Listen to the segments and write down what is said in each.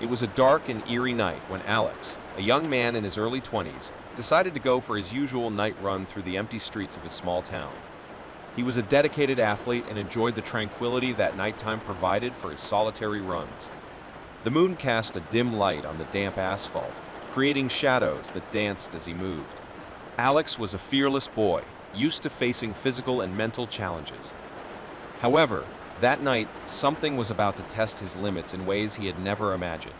It was a dark and eerie night when Alex, a young man in his early 20s, decided to go for his usual night run through the empty streets of his small town. He was a dedicated athlete and enjoyed the tranquility that nighttime provided for his solitary runs. The moon cast a dim light on the damp asphalt, creating shadows that danced as he moved. Alex was a fearless boy, used to facing physical and mental challenges. However, that night, something was about to test his limits in ways he had never imagined.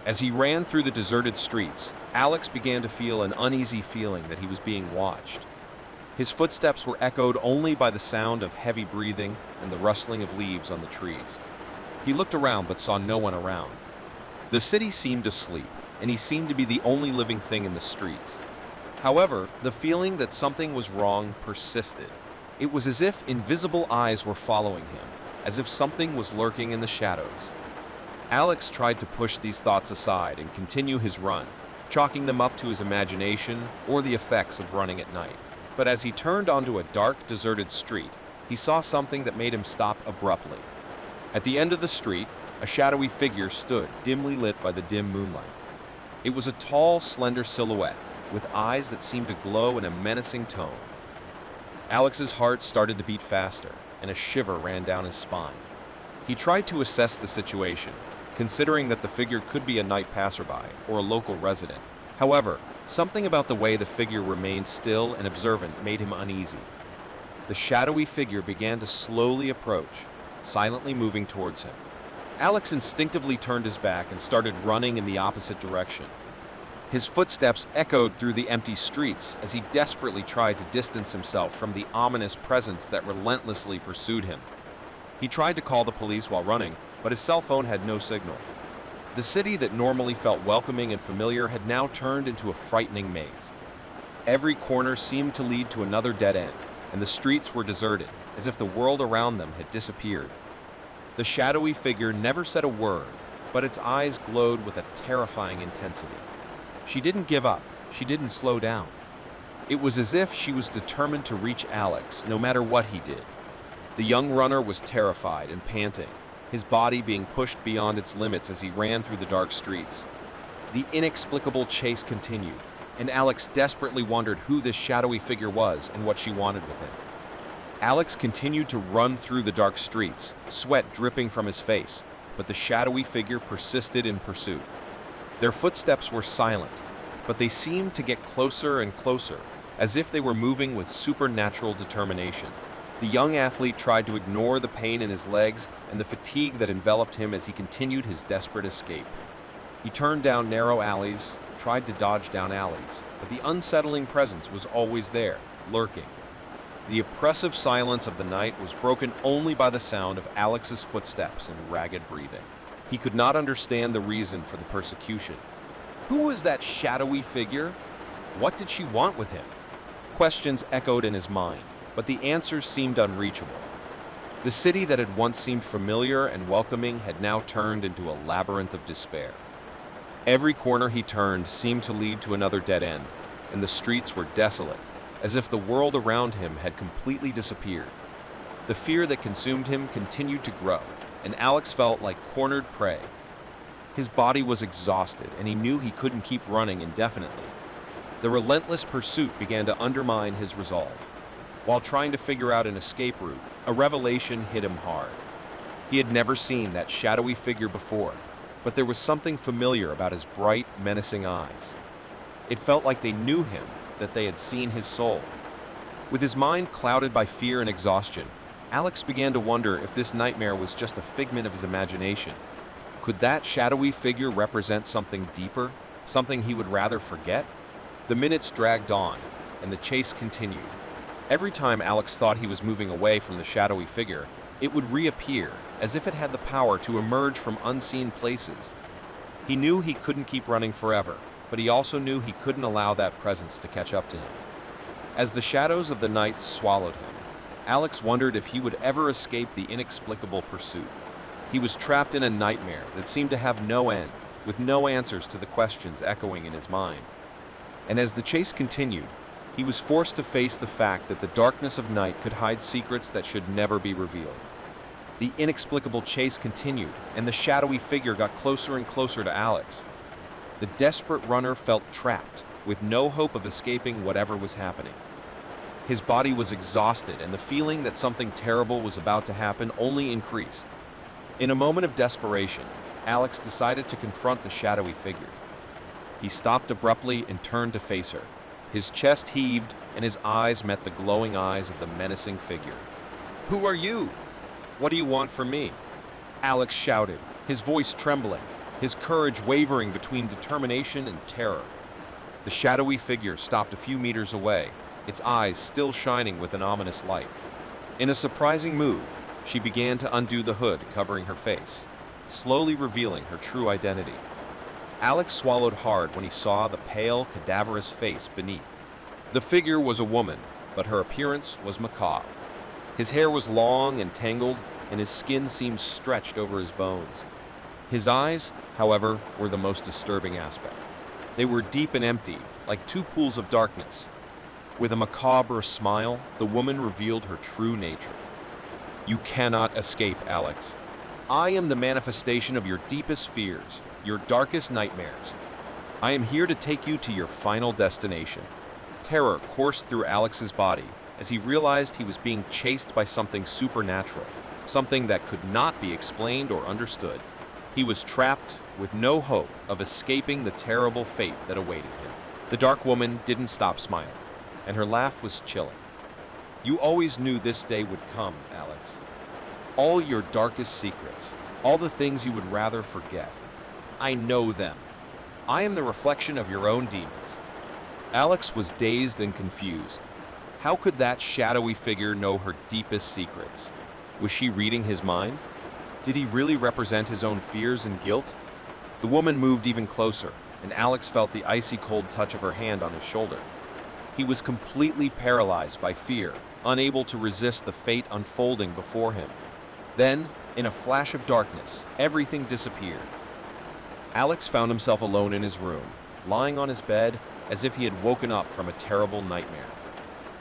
As he ran through the deserted streets, Alex began to feel an uneasy feeling that he was being watched. His footsteps were echoed only by the sound of heavy breathing and the rustling of leaves on the trees. He looked around but saw no one around. The city seemed asleep, and he seemed to be the only living thing in the streets. However, the feeling that something was wrong persisted. It was as if invisible eyes were following him, as if something was lurking in the shadows. Alex tried to push these thoughts aside and continue his run, chalking them up to his imagination or the effects of running at night. But as he turned onto a dark, deserted street, he saw something that made him stop abruptly. At the end of the street, a shadowy figure stood, dimly lit by the dim moonlight. It was a tall, slender silhouette, with eyes that seemed to glow in a menacing tone. Alex's heart started to beat faster, and a shiver ran down his spine. He tried to assess the situation, considering that the figure could be a night passerby or a local resident. However, something about the way the figure remained still and observant made him uneasy. The shadowy figure began to slowly approach, silently moving towards him. Alex instinctively turned his back and started running in the opposite direction. His footsteps echoed through the empty streets as he desperately tried to distance himself from the ominous presence that relentlessly pursued him. He tried to call the police while running, but his cell phone had no signal. The city that normally felt welcoming and familiar had now turned into a frightening maze. Every corner seemed to lead to another dead end, and the streets were deserted, as if the world around them had disappeared. The shadowy figure never said a word, but its eyes glowed with a terrifying intensity. She didn't give up. She didn't slow down. It was as if she was determined to reach Alex, no matter what he did. The young runner was terrified and panting, his body being pushed beyond its limits as he ran through the dark streets. The inexplicable chase continued, and Alex desperately wondered who this shadowy figure was and what she wanted with him. Alex continued to run through the dark streets, sweat dripping from his face, but the shadowy figure persisted in pursuit. Their footsteps were silent, but they seemed to get closer and closer, as if they were moving with supernatural determination. The young athlete tried to ignore the pain in his legs and the fatigue that enveloped him as he continued his desperate escape. He turned down narrow alleys, tried to dodge down alleys, but the unsettling presence was always there, lurking. The oppressive silence of the night was broken only by the sound of Alex's footsteps and ragged breathing. He could not understand the reason for the persecution. Who was that shadowy figure? What did she want with him? Questions echoed in his mind, but the answers seemed unreachable. The city that had once seemed familiar and welcoming had now turned into a labyrinth of despair. Every corner he turned seemed to lead to another dead end, and the streets were desolate, as if the world around him had completely disappeared. The fear that consumed him continued to grow, and Alex felt like cornered prey. His body was exhausted, and he knew he couldn't keep running indefinitely. The relentless pursuit began to undermine his resolve. While trying to figure out an escape route, a revelation hit him hard. He had never seen that shadowy figure before, but there was something familiar about his bright, menacing eyes. It felt like they knew him, that they had seen his soul. With his mind clouded by fear and exhaustion, Alex began to wonder if this nightmare was just a figment of his imagination. Could that shadowy figure represent something deeper, something he would rather forget? The minutes dragged on, and the chase continued. Every time Alex thought he was moving away from the shadowy figure, it would reappear, as if it had the power to emerge from unseen places. He knew he couldn't keep running forever, but he also knew he couldn't allow that presence to catch up to him. As the shadows of the night swallowed him, Alex wondered if he would ever escape the inexplicable pursuit. He was trapped in a nightmare that seemed to have no end, with no answers to the questions echoing in his mind. And as the chase continued, he was forced to face the fact that the darkness of night could hide secrets that should never be revealed. The inexplicable chase continued, and the shadowy figure got closer and closer to Alex. The desperate runner felt trapped, with no hope of escaping whatever was happening. His body was exhausted, and the feeling that something terrible was about to happen only increased. In a moment of desperation, Alex decided to confront the shadowy figure. He stopped abruptly and turned to face her. His chest heaved, and his eyes met the glowing eyes of the menacing figure. "Who are you? What do you want from me?" Alex shouted, his voice trembling, his courage wavering between determination and terror. The shadowy figure stopped a few meters away, its eyes still shining with an ominous light. In a surprising move, she began to undo the hood covering her face, slowly revealing her true identity. Alex swallowed hard when he saw the pale, cadaverous face beneath. The figure was a woman, but her appearance was macabre. His hair was long and tangled, and his skin seemed stretched over his bones. His eyes, however, were the most disturbing aspect. They were deep and empty, like two pools of darkness. With a macabre smile, the woman revealed her true nature. "You cannot escape, Alex. I am the manifestation of your deepest fears, your darkest nightmares. I am here to take you to your final destination." Terror coursed through Alex's body as he realized he was being chased by something supernatural, something that could not be explained or understood. He was trapped with no hope of escaping the terrible fate that awaited him. The dark woman didn't stop smiling, and her laugh was chilling. "You always knew this day would come, Alex. All your darkest secrets, all the things you would rather forget. I know them. I am the reflection of your own demons." Alex was dazed and confused. How could that shadowy figure know her deepest secrets? Was she reading his mind? Did he really represent his own fears and guilt? The woman moved even closer, and Alex felt the icy cold touch of her hand on his shoulder. He was completely paralyzed by fear, unable to resist the fate unfolding before him. Then, in a flash of darkness, everything disappeared. Alex found himself alone in his room, lying on his bed as if he had woken up from a terrible nightmare.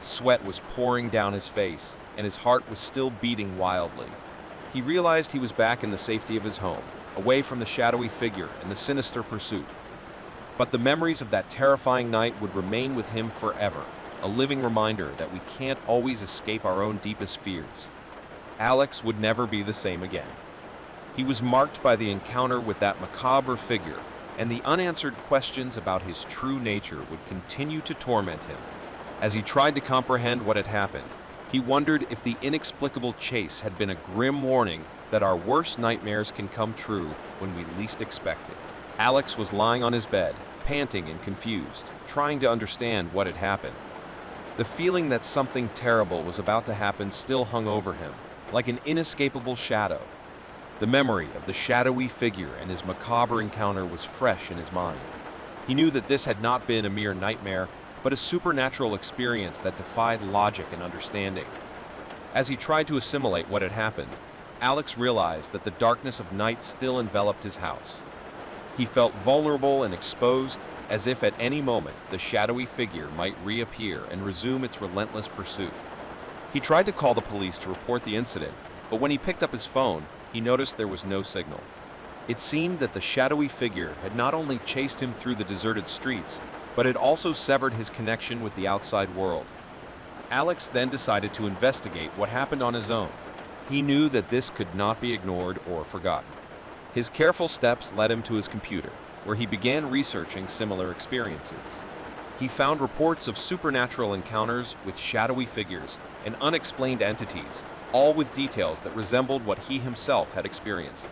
Sweat was pouring down his face, and his heart was still beating wildly. He realized he was back in the safety of his home, away from the shadowy figure and the sinister pursuit. But the memories of that terrifying night would remain with him forever, a living reminder that we can't always escape our own deepest fears. Alex would never be the same again. He was marked by the encounter with that macabre figure, and the unanswered questions about his true nature would continue to torment him. As he tried to comprehend what had happened, he wondered if the inexplicable chase had been a grim warning that our worst nightmares can come true when we least expect it. Alex was lying on his bed, panting and confused, trying to understand what had happened. The feeling that something terrible was about to happen still hung over him, like an inescapable shadow. The memory of the shadowy figure and his macabre encounter was fresh in his mind. He knew that this had not been a mere nightmare, but a supernatural experience that defied logic and understanding. As he tried to assimilate what had happened, Alex realized that the darkness of night still enveloped his house. He felt vulnerable and exposed, as if at any moment the shadowy figure might reappear and resume its relentless pursuit. He tried to call the police to report the incident, but when he picked up his phone, he noticed there was no signal. It seemed that the shadowy figure had not only chased him through the deserted streets, but had also severed his connection with the outside world. Alex then decided to investigate what happened on his own. He knew that this could not be ignored or forgotten. His careful steps led him to his computer, where he began researching similar experiences. He found reports of supernatural encounters with shadowy figures and unexplained entities, all with details that resembled what he himself had experienced.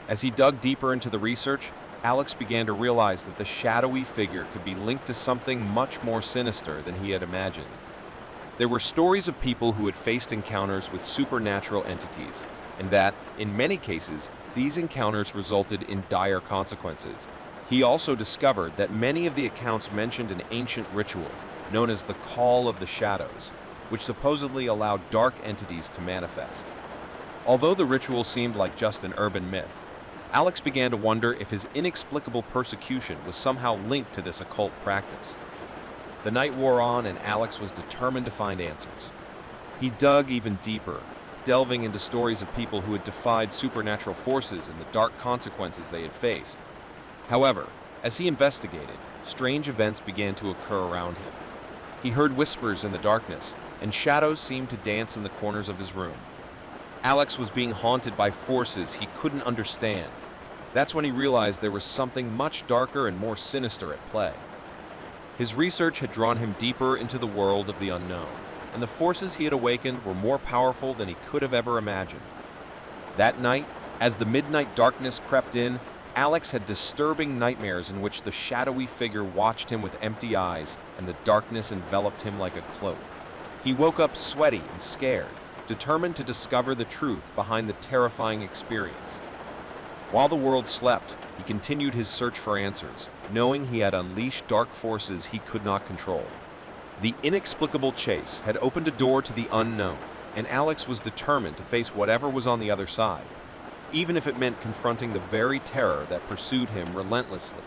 As he dug deeper into the research, Alex began to realize that the shadowy figure could be linked to something much more sinister than he had imagined. There were stories of people who had faced encounters with supernatural entities, and that, in many cases, these encounters resulted in dire consequences. He also discovered that many of the accounts mentioned an ancient ritual, known as the Call of the Shadows, which supposedly allowed dark entities to manifest. Although the ritual seemed like just an urban myth, Alex began to wonder if his inexplicable persecution was somehow linked to this occult practice. The night wore on, and Alex was determined to find answers. He dug even deeper, delving into stories of people who had defied supernatural forces and the dark consequences they had faced. However, as he investigated, strange events began to occur around him. He heard whispers in the darkness, and shadows seemed to dance in the corners of his room. Alex was being haunted by forces he couldn't understand. That's when he realized there was something much darker and more sinister at play. His research had drawn him deeper into the world of the unknown, and the forces he had awakened were more powerful than he could have ever imagined. That night, as the midnight darkness crept in, Alex had disturbing nightmares in which the shadowy figure watched him with empty eyes and the darkness enveloped him like a cloak. He woke up sweaty and scared, determined to discover the truth behind the terrifying experience. While the world slept, he continued his search for answers, knowing he had unleashed dark forces he could not control. The inexplicable chase had opened a door to the unknown, and Alex was determined to face whatever was on the other side, even if it meant confronting the very terror that pursued him relentlessly.